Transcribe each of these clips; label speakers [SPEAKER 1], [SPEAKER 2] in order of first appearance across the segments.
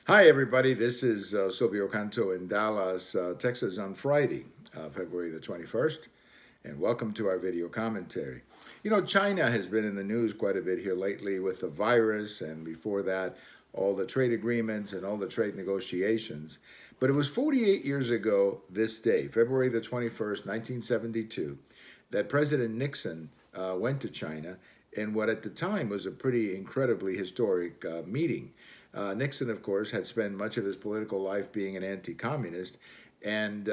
[SPEAKER 1] Hi, everybody. This is Silvio Canto in Dallas, Texas on Friday, February the 21st, and welcome to our video commentary. You know, China has been in the news quite a bit here lately with the virus, and before that, all the trade agreements and all the trade negotiations. But it was 48 years ago this day, February the 21st, 1972, that President Nixon went to China in what at the time was a pretty incredibly historic meeting. Nixon, of course, had spent much of his political life being an anti-communist, and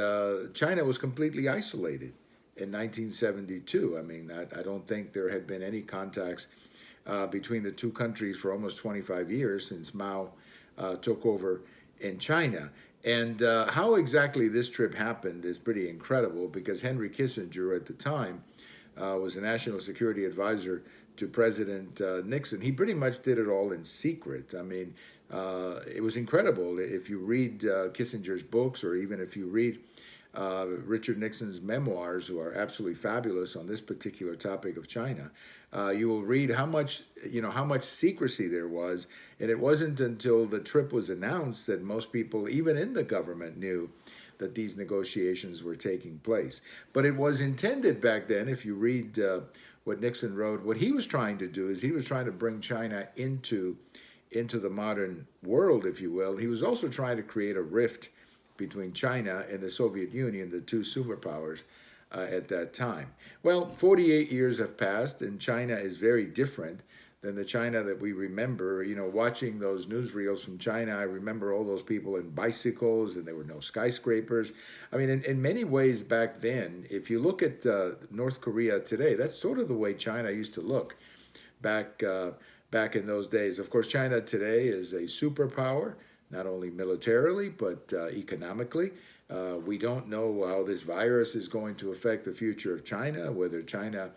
[SPEAKER 1] China was completely isolated in 1972. I mean, I don't think there had been any contacts between the two countries for almost 25 years since Mao took over in China. And how exactly this trip happened is pretty incredible because Henry Kissinger at the time was a national security advisor to President Nixon. He pretty much did it all in secret. I mean, it was incredible. If you read Kissinger's books, or even if you read Richard Nixon's memoirs, who are absolutely fabulous on this particular topic of China, you will read how much secrecy there was. And it wasn't until the trip was announced that most people, even in the government, knew that these negotiations were taking place. But it was intended back then, if you read what Nixon wrote, what he was trying to do is he was trying to bring China into the modern world, if you will. He was also trying to create a rift between China and the Soviet Union, the two superpowers at that time. Well, 48 years have passed, and China is very different than the China that we remember. You know, watching those newsreels from China, I remember all those people in bicycles, and there were no skyscrapers. I mean, in many ways back then, if you look at North Korea today, that's sort of the way China used to look back back in those days. Of course, China today is a superpower, not only militarily, but economically. We don't know how this virus is going to affect the future of China, whether China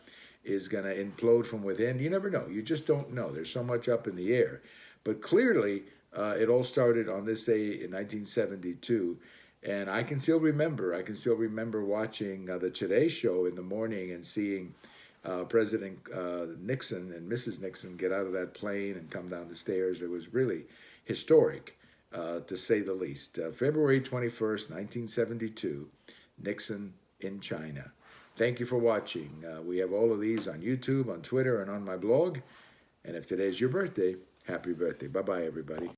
[SPEAKER 1] is going to implode from within. You never know. You just don't know. There's so much up in the air. But clearly, it all started on this day in 1972. And I can still remember watching the Today Show in the morning and seeing President Nixon and Mrs. Nixon get out of that plane and come down the stairs. It was really historic, to say the least. February 21st, 1972, Nixon in China. Thank you for watching. We have all of these on YouTube, on Twitter, and on my blog. And if today's your birthday, happy birthday. Bye-bye, everybody.